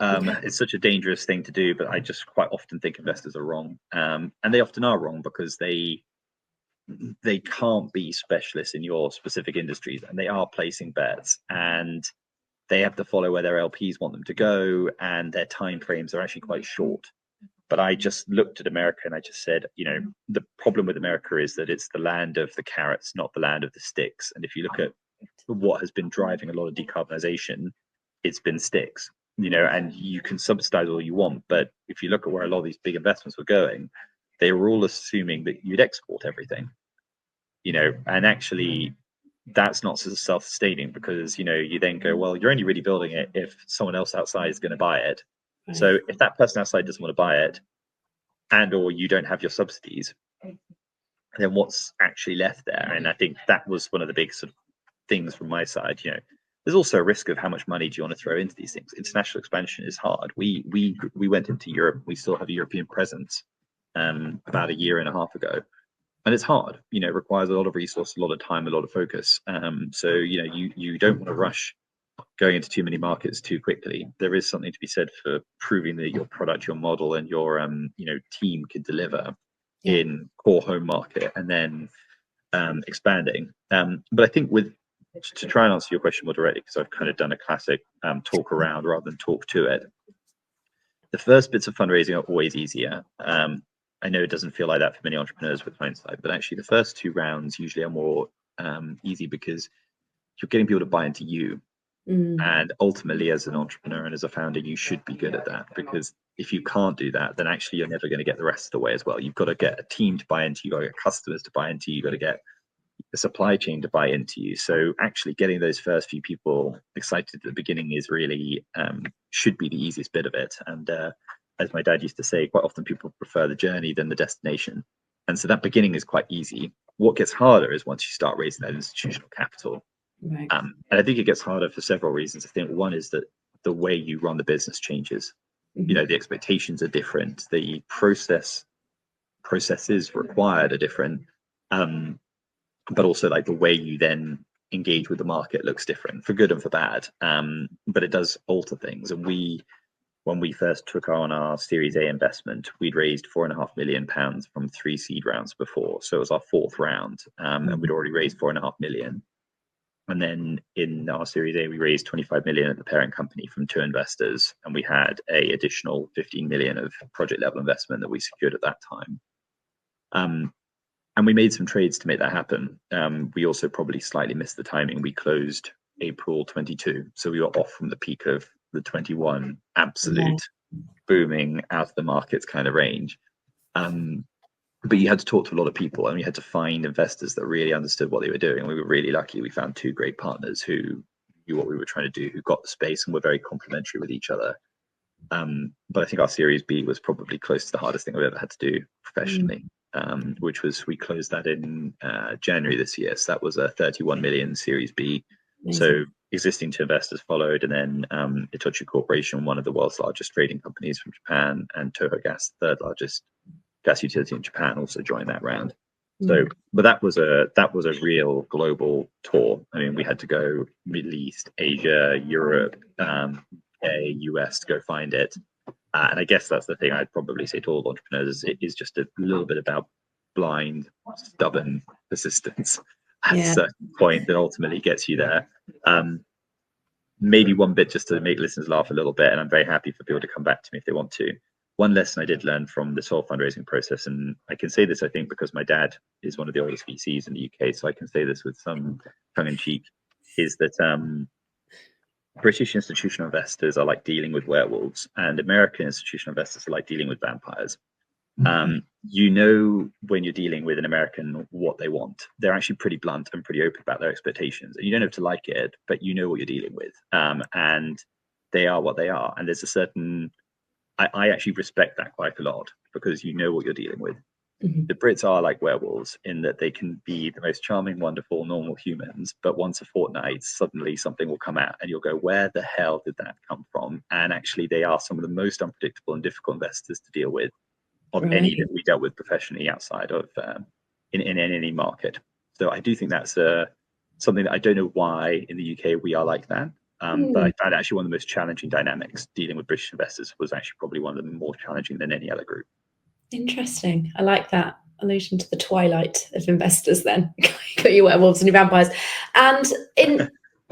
It's such a dangerous thing to do, but I just quite often think investors are wrong. And they often are wrong because they can't be specialists in your specific industries, and they are placing bets, and they have to follow where their LPs want them to go, and their time frames are actually quite short. But I just looked at America and I just said, the problem with America is that it's the land of the carrots, not the land of the sticks. And if you look at what has been driving a lot of decarbonization, it's been sticks, and you can subsidize all you want. But if you look at where a lot of these big investments were going, they were all assuming that you'd export everything, and actually that's not self-sustaining, because, you then go, well, you're only really building it if someone else outside is going to buy it. Right. So if that person outside doesn't want to buy it, and or you don't have your subsidies, then what's actually left there? And I think that was one of the big sort of things from my side. There's also a risk of how much money do you want to throw into these things. International expansion is hard. We went into Europe. We still have a European presence about a year and a half ago, and it's hard. It requires a lot of resource, a lot of time, a lot of focus. So you don't want to rush going into too many markets too quickly. There is something to be said for proving that your product, your model, and your team can deliver in core home market, and then expanding. But I think to try and answer your question more directly, because I've kind of done a classic talk around rather than talk to it. The first bits of fundraising are always easier. I know it doesn't feel like that for many entrepreneurs with hindsight, but actually the first 2 rounds usually are more easy because you're getting people to buy into you. And ultimately, as an entrepreneur and as a founder, you should be good at that, because if you can't do that, then actually you're never going to get the rest of the way as well. You've got to get a team to buy into you, you've got to get customers to buy into you, you've got to get the supply chain to buy into you. So actually getting those first few people excited at the beginning is really should be the easiest bit of it. And as my dad used to say, quite often people prefer the journey than the destination. And so that beginning is quite easy. What gets harder is once you start raising that institutional capital. Right. And I think it gets harder for several reasons. I think one is that the way you run the business changes. The expectations are different. The processes required are different. But also like the way you then engage with the market looks different, for good and for bad. But it does alter things. And when we first took on our Series A investment, we'd raised £4.5 million from 3 seed rounds before. So it was our 4th round, and we'd already raised £4.5 million. And then in our Series A, we raised 25 million at the parent company from 2 investors, and we had a additional 15 million of project level investment that we secured at that time. And we made some trades to make that happen. We also probably slightly missed the timing. We closed April 22, so we were off from the peak of the 21 absolute booming out of the markets kind of range. But you had to talk to a lot of people, and you had to find investors that really understood what they were doing. And we were really lucky. We found 2 great partners who knew what we were trying to do, who got the space and were very complementary with each other. But I think our Series B was probably close to the hardest thing I've ever had to do professionally, which was we closed that in January this year. So that was a 31 million Series B. Amazing. So existing 2 investors followed, and then Itochu Corporation, one of the world's largest trading companies from Japan, and Toho Gas, the 3rd largest gas utility in Japan, also joined that round. So, but that was a real global tour. I mean, we had to go Middle East, Asia, Europe, US to go find it. And I guess that's the thing I'd probably say to all entrepreneurs: it is just a little bit about blind, stubborn persistence at a certain point that ultimately gets you there. Maybe one bit just to make listeners laugh a little bit, and I'm very happy for people to come back to me if they want to. One lesson I did learn from this whole fundraising process, and I can say this, I think, because my dad is one of the oldest VCs in the UK, so I can say this with some tongue-in-cheek, is that British institutional investors are like dealing with werewolves, and American institutional investors are like dealing with vampires. When you're dealing with an American what they want. They're actually pretty blunt and pretty open about their expectations, and you don't have to like it, but you know what you're dealing with, and they are what they are. And there's a certain I actually respect that quite a lot, because you know what you're dealing with. The Brits are like werewolves in that they can be the most charming, wonderful, normal humans, but once a fortnight, suddenly something will come out and you'll go, where the hell did that come from? And actually, they are some of the most unpredictable and difficult investors to deal with of any that we dealt with professionally outside of in any market. So I do think that's something that I don't know why in the UK we are like that. But I found actually one of the most challenging dynamics dealing with British investors was actually probably one of the more challenging than any other group. Interesting. I like that allusion to the twilight of investors then. You got your werewolves and your vampires. And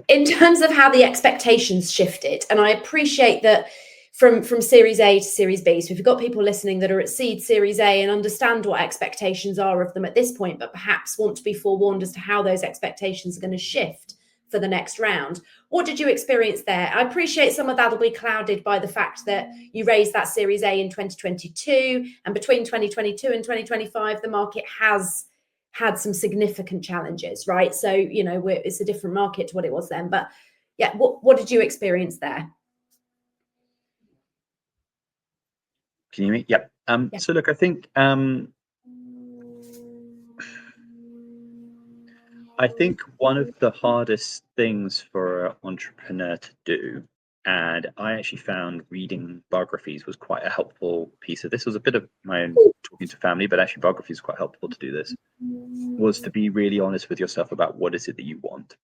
in terms of how the expectations shifted, and I appreciate that from Series A to Series B. So if you've got people listening that are at seed Series A and understand what expectations are of them at this point, but perhaps want to be forewarned as to how those expectations are going to shift for the next round. What did you experience there? I appreciate some of that will be clouded by the fact that you raised that Series A in 2022, and between 2022 and 2025, the market has had some significant challenges, right? So, it's a different market to what it was then. But yeah, what did you experience there? Can you hear me? Yeah. Yeah. So look, I think one of the hardest things for an entrepreneur to do, and I actually found reading biographies was quite a helpful piece of this. Was a bit of my own talking to family, but actually biographies is quite helpful to do this. Was to be really honest with yourself about what is it that you want.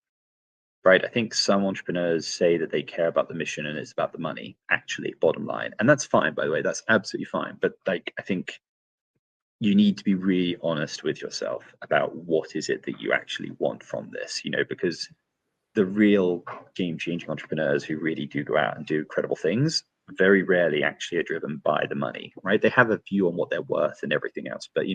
Right. I think some entrepreneurs say that they care about the mission and it's about the money, actually, bottom line. And that's fine, by the way, that's absolutely fine. But like, I think you need to be really honest with yourself about what is it that you actually want from this, because the real game-changing entrepreneurs who really do go out and do incredible things very rarely actually are driven by the money, right? They have a view on what they're worth and everything else. But,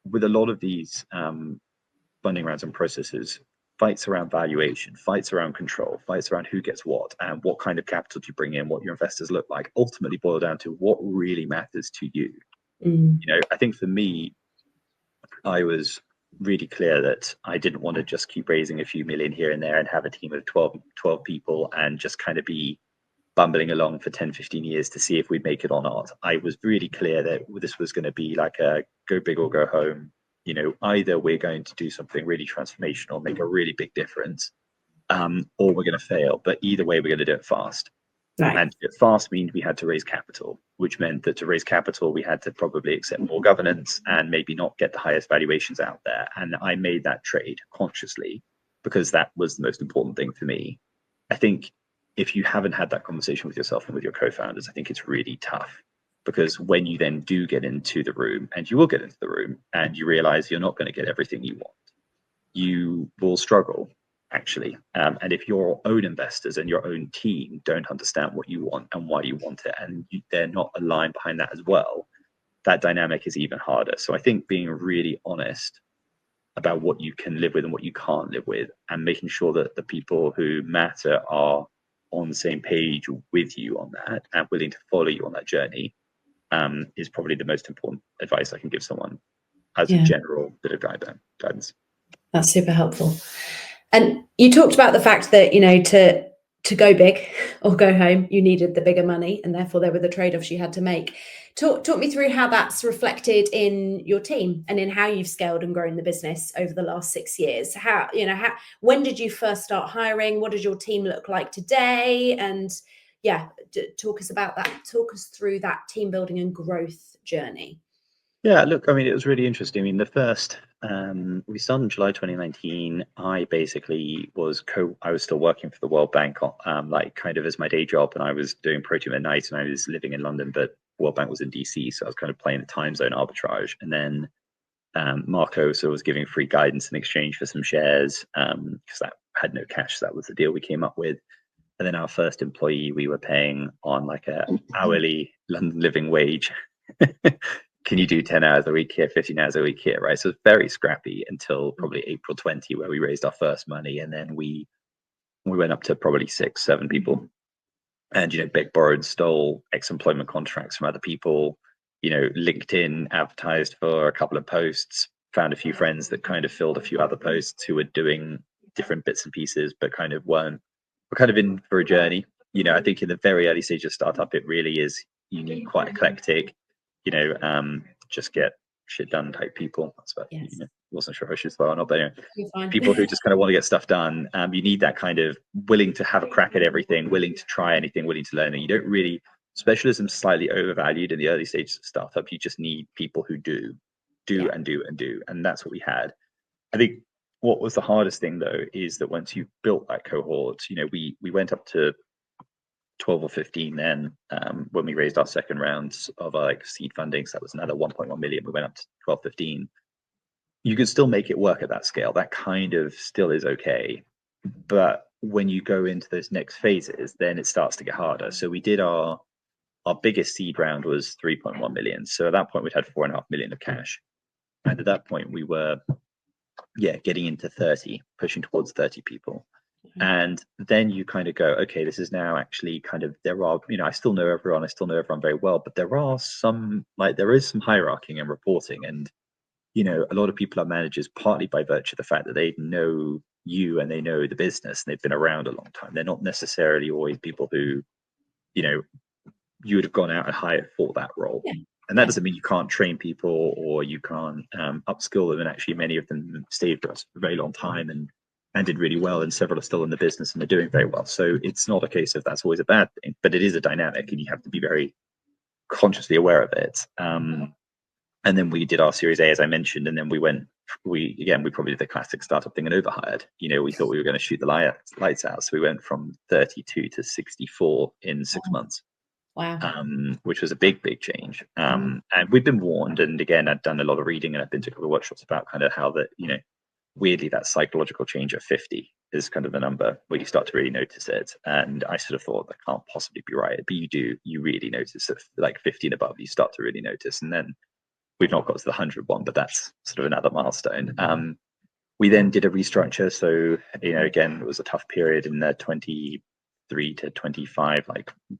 with a lot of these funding rounds and processes, fights around valuation, fights around control, fights around who gets what and what kind of capital do you bring in, what your investors look like, ultimately boil down to what really matters to you. I think for me, I was really clear that I didn't want to just keep raising a few million here and there and have a team of 12 people and just kind of be bumbling along for 10, 15 years to see if we'd make it or not. I was really clear that this was going to be like a go big or go home. Either we're going to do something really transformational, make a really big difference, or we're going to fail. But either way, we're going to do it fast. Right. And fast means we had to raise capital, which meant that to raise capital, we had to probably accept more governance and maybe not get the highest valuations out there. And I made that trade consciously because that was the most important thing for me. I think if you haven't had that conversation with yourself and with your co-founders, I think it's really tough, because when you then do get into the room, and you will get into the room, and you realize you're not going to get everything you want, you will struggle, actually. And if your own investors and your own team don't understand what you want and why you want it, and they're not aligned behind that as well, that dynamic is even harder. So I think being really honest about what you can live with and what you can't live with, and making sure that the people who matter are on the same page with you on that and willing to follow you on that journey, is probably the most important advice I can give someone as a general bit of guidance. That's super helpful. And you talked about the fact that, to go big or go home, you needed the bigger money, and therefore there were the trade-offs you had to make. Talk me through how that's reflected in your team and in how you've scaled and grown the business over the last 6 years. When did you first start hiring? What does your team look like today? And talk us about that. Talk us through that team building and growth journey. Yeah, look, I mean, it was really interesting. I mean, the first, we started in July 2019. I basically I was still working for the World Bank, like kind of as my day job, and I was doing Protium at night, and I was living in London, but World Bank was in DC, so I was kind of playing the time zone arbitrage. And then Marco sort of was giving free guidance in exchange for some shares, because that had no cash. So that was the deal we came up with. And then our first employee, we were paying on like a hourly London living wage. Can you do 10 hours a week here, 15 hours a week here, right? So it's very scrappy until probably April 20, where we raised our first money, and then we went up to probably 6, 7 people, and begged, borrowed, stole ex-employment contracts from other people, LinkedIn advertised for a couple of posts, found a few friends that kind of filled a few other posts who were doing different bits and pieces, but kind of were kind of in for a journey. I think in the very early stage of startup, it really is, you need quite eclectic, just get shit done type people. That's what, wasn't sure if I should swear or not, but anyway, people who just kind of want to get stuff done. You need that kind of willing to have a crack at everything, willing to try anything, willing to learn. And you don't really, specialism's slightly overvalued in the early stages of startup. You just need people who do and do and do. And that's what we had. I think what was the hardest thing though, is that once you've built that cohort, we went up to 12 or 15 then, when we raised our second rounds of seed funding. So that was another 1.1 million. We went up to 12, 15. You can still make it work at that scale. That kind of still is okay. But when you go into those next phases, then it starts to get harder. So we did our biggest seed round was 3.1 million. So at that point, we'd had 4.5 million of cash. And at that point, we were, getting into 30, pushing towards 30 people. And then you kind of go, okay, this is now actually kind of, there are, I still know everyone very well, but there are some, there is some hierarchy and reporting. And, a lot of people are managers partly by virtue of the fact that they know you and they know the business and they've been around a long time. They're not necessarily always people who, you would have gone out and hired for that role. Yeah. And that doesn't mean you can't train people or you can't upskill them. And actually, many of them stayed for us for a very long time and did really well. And several are still in the business and they're doing very well. So it's not a case of that's always a bad thing, but it is a dynamic and you have to be very consciously aware of it. And then we did our Series A, as I mentioned, and then we probably did the classic startup thing and overhired. We thought we were going to shoot the lights out. So we went from 32 to 64 in 6 months. Wow. Which was a big change. And we've been warned, and again, I'd done a lot of reading and I've been to a couple of workshops about kind of how that, weirdly that psychological change of 50 is kind of the number where you start to really notice it. And I sort of thought that can't possibly be right, but you really notice it, like 50 and above, you start to really notice. And then we've not got to the 100 one, but that's sort of another milestone. We then did a restructure. So, again, it was a tough period in the 23 to 25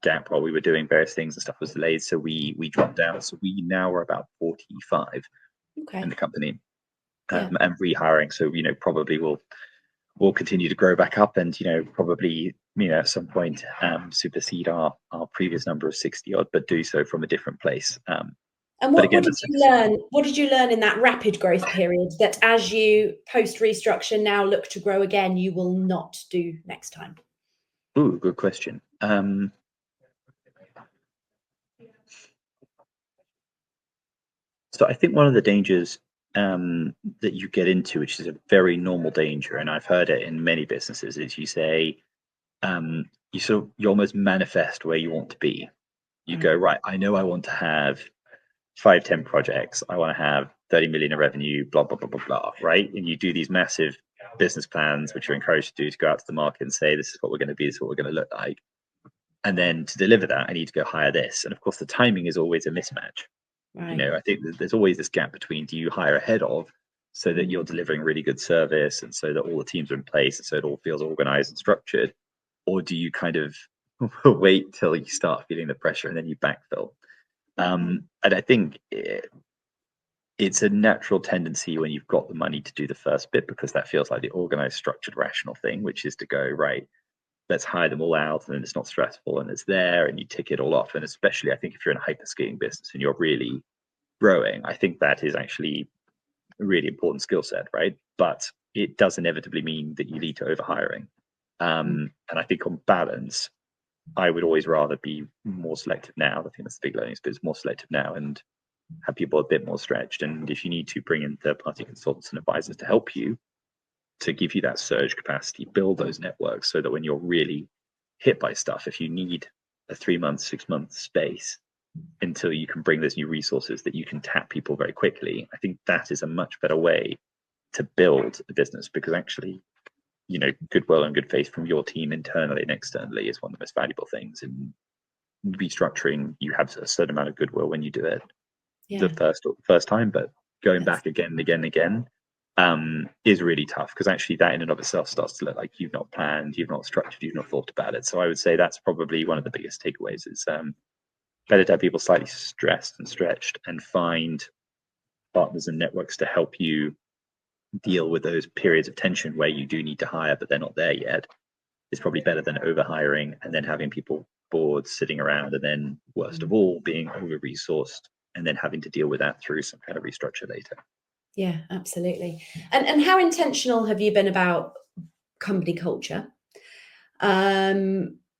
gap while we were doing various things and stuff was delayed. So we dropped down. So we now are about 45 in the company and rehiring. So, probably we'll continue to grow back up and, probably, at some point supersede our previous number of 60 odd, but do so from a different place. And what did you learn? What did you learn in that rapid growth period that as you post restructure now look to grow again, you will not do next time? Ooh, good question. So I think one of the dangers that you get into, which is a very normal danger, and I've heard it in many businesses, is you say you almost manifest where you want to be. You go, right, I know I want to have 5-10 projects, I want to have 30 million in revenue, blah blah blah blah blah, right? And you do these massive business plans, which you're encouraged to do, to go out to the market and say, this is what we're going to be, this is what we're going to look like. And then to deliver that, I need to go hire this. And of course, the timing is always a mismatch. Right. I think there's always this gap between, do you hire ahead of so that you're delivering really good service and so that all the teams are in place and so it all feels organized and structured, or do you kind of wait till you start feeling the pressure and then you backfill? And I think it's a natural tendency when you've got the money to do the first bit, because that feels like the organized, structured, rational thing, which is to go, right, let's hire them all out and it's not stressful and it's there and you tick it all off. And especially I think if you're in a hyper-scaling business and you're really growing, I think that is actually a really important skill set, right? But it does inevitably mean that you lead to overhiring. And I think on balance, I would always rather be more selective now. I think that's the big learning, but it's more selective now and have people a bit more stretched. And if you need to bring in third-party consultants and advisors to help you, to give you that surge capacity, build those networks so that when you're really hit by stuff, if you need a 3-month, 6-month space until you can bring those new resources that you can tap people very quickly, I think that is a much better way to build a business, because actually, goodwill and good faith from your team internally and externally is one of the most valuable things. In restructuring, you have a certain amount of goodwill when you do it the first time, but going back again and again and again is really tough, because actually that in and of itself starts to look like you've not planned, you've not structured, you've not thought about it. So I would say that's probably one of the biggest takeaways, is better to have people slightly stressed and stretched and find partners and networks to help you deal with those periods of tension where you do need to hire but they're not there yet. It's probably better than overhiring and then having people bored sitting around, and then worst of all being over-resourced and then having to deal with that through some kind of restructure later. Yeah, absolutely. And how intentional have you been about company culture?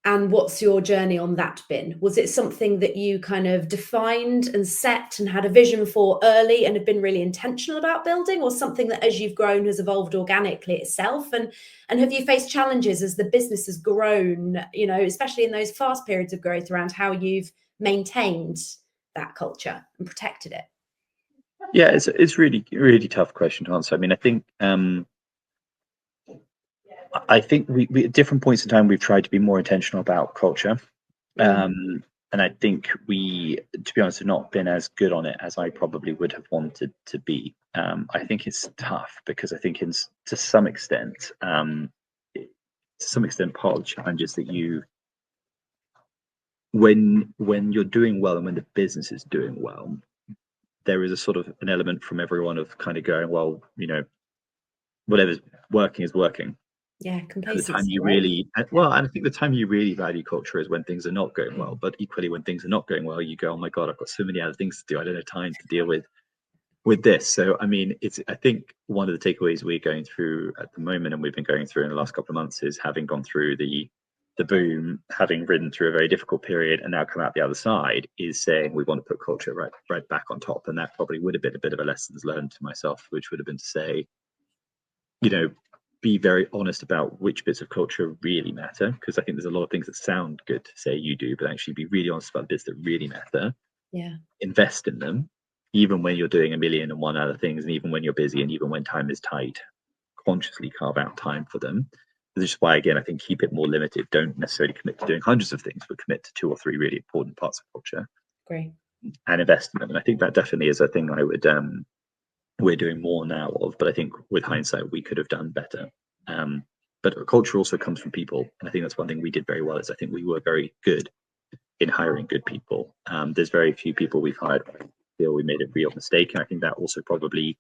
And what's your journey on that been? Was it something that you kind of defined and set and had a vision for early and have been really intentional about building, or something that as you've grown has evolved organically itself? And have you faced challenges as the business has grown, especially in those fast periods of growth, around how you've maintained that culture and protected it? Yeah, it's really, really tough question to answer. I mean, I think we at different points in time we've tried to be more intentional about culture, and I think we, to be honest, have not been as good on it as I probably would have wanted to be. I think it's tough because I think to some extent, part of the challenge is that when you're doing well and when the business is doing well, there is a sort of an element from everyone of kind of going, well, whatever's working is working. Yeah, And the complacency, time you right? really, well, and I think the time you really value culture is when things are not going well. But equally, when things are not going well, you go, "Oh my God, I've got so many other things to do. I don't have time to deal with this." So, I mean, I think one of the takeaways we're going through at the moment, and we've been going through in the last couple of months, is having gone through the boom, having ridden through a very difficult period, and now come out the other side, is saying we want to put culture right back on top. And that probably would have been a bit of a lessons learned to myself, which would have been to say, be very honest about which bits of culture really matter, because I think there's a lot of things that sound good to say you do, but actually be really honest about the bits that really matter. Yeah. Invest in them, even when you're doing a million and one other things, and even when you're busy, and even when time is tight. Consciously carve out time for them. This is why, again, I think keep it more limited. Don't necessarily commit to doing hundreds of things, but commit to 2 or 3 really important parts of culture. Great. And invest in them. And I think that definitely is a thing I would we're doing more now of, but I think with hindsight we could have done better. But culture also comes from people, and I think that's one thing we did very well. Is I think we were very good in hiring good people. There's very few people we've hired where I feel we made a real mistake, and I think that also probably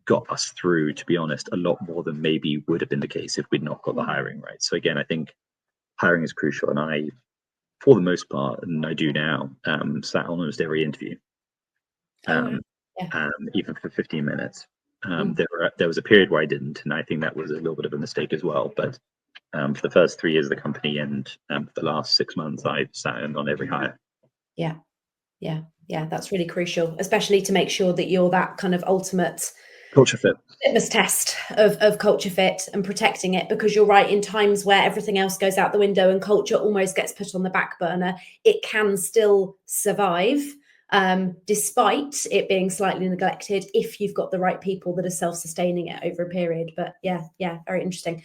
got us through, to be honest, a lot more than maybe would have been the case if we'd not got the hiring right. So again, I think hiring is crucial, and I, for the most part, and I do now, sat on almost every interview. Even for 15 minutes. There was a period where I didn't, and I think that was a little bit of a mistake as well. But for the first 3 years of the company and for the last 6 months, I sat in on every hire. Yeah, that's really crucial, especially to make sure that you're that kind of ultimate Culture fit. litmus test of culture fit and protecting it, because you're right, in times where everything else goes out the window and culture almost gets put on the back burner, it can still survive despite it being slightly neglected if you've got the right people that are self-sustaining it over a period. But yeah, very interesting.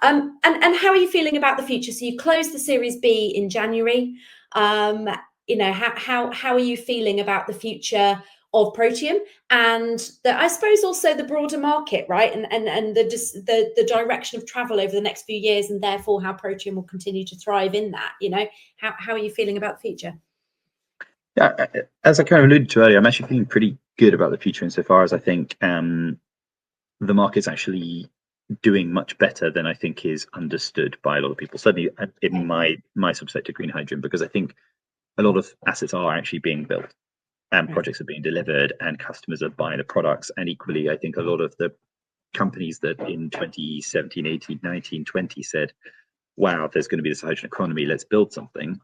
And how are you feeling about the future? So you closed the Series B in January. How are you feeling about the future of Protium and I suppose also the broader market, right? And the direction of travel over the next few years, and therefore how Protium will continue to thrive in that. How are you feeling about the future? Yeah, as I kind of alluded to earlier, I'm actually feeling pretty good about the future insofar as I think the market's actually doing much better than I think is understood by a lot of people, certainly in my subsector, green hydrogen, because I think a lot of assets are actually being built and projects are being delivered and customers are buying the products. And equally, I think a lot of the companies that in 2017, 18, 19, 20 said, wow, there's going to be this hydrogen economy, let's build something,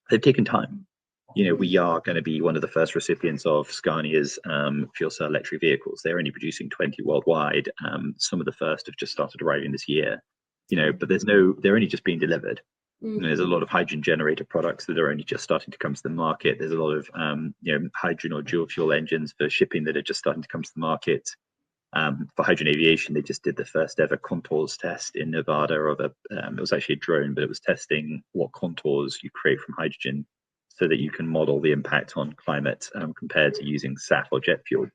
they've taken time. We are going to be one of the first recipients of Scania's fuel cell electric vehicles. They're only producing 20 worldwide. Some of the first have just started arriving this year, but they're only just being delivered. There's a lot of hydrogen generator products that are only just starting to come to the market. There's a lot of hydrogen or dual fuel engines for shipping that are just starting to come to the market. For hydrogen aviation, they just did the first ever contours test in Nevada of it was actually a drone, but it was testing what contours you create from hydrogen so that you can model the impact on climate compared to using SAF or jet fuel.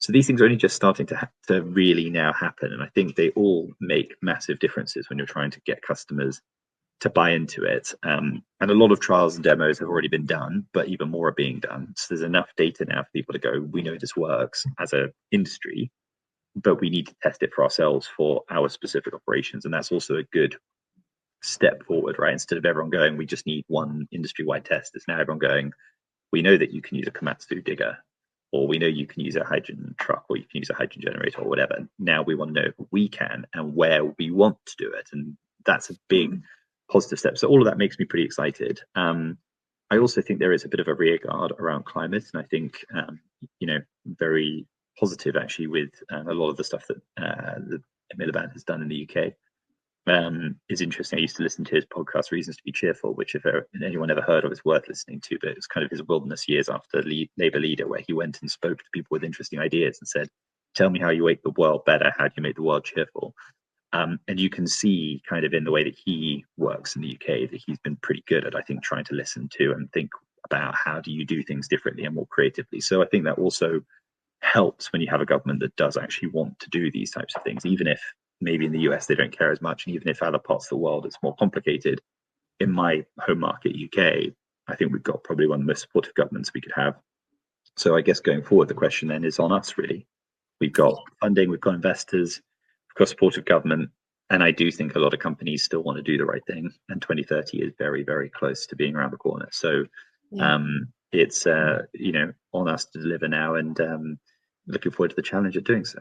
So these things are only just starting to really now happen. And I think they all make massive differences when you're trying to get customers to buy into it. And a lot of trials and demos have already been done, but even more are being done. So there's enough data now for people to go, we know this works as an industry, but we need to test it for ourselves for our specific operations. And that's also a good step forward, right? Instead of everyone going, we just need one industry-wide test, it's now everyone going, we know that you can use a Komatsu digger, or we know you can use a hydrogen truck, or you can use a hydrogen generator, or whatever. Now we want to know if we can and where we want to do it. And that's a big positive step. So all of that makes me pretty excited. I also think there is a bit of a rear guard around climate, and I think very positive actually with a lot of the stuff that Miliband has done in the UK. Is interesting. I used to listen to his podcast Reasons to be Cheerful, which if anyone ever heard of, it's worth listening to. But it's kind of his wilderness years after Labour leader, where he went and spoke to people with interesting ideas and said, tell me how you make the world better, how do you make the world cheerful? And you can see kind of in the way that he works in the UK that he's been pretty good at, I think, trying to listen to and think about how do you do things differently and more creatively. So I think that also helps when you have a government that does actually want to do these types of things, even if maybe in the US they don't care as much, and even if other parts of the world it's more complicated. In my home market, UK, I think we've got probably one of the most supportive governments we could have. So I guess going forward, the question then is on us, really. We've got funding, we've got investors, we've got supportive government. And I do think a lot of companies still want to do the right thing, and 2030 is very, very close to being around the corner. So it's on us to deliver now, and looking forward to the challenge of doing so.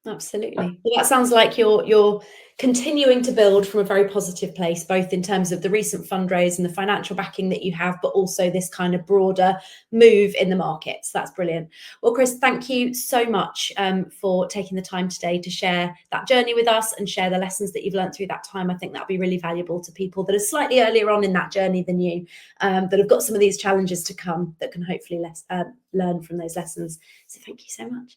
Absolutely. Well, that sounds like you're continuing to build from a very positive place, both in terms of the recent fundraise and the financial backing that you have, but also this kind of broader move in the market. So that's brilliant. Well, Chris, thank you so much for taking the time today to share that journey with us and share the lessons that you've learned through that time. I think that'll be really valuable to people that are slightly earlier on in that journey than you, that have got some of these challenges to come, that can hopefully learn from those lessons. So thank you so much.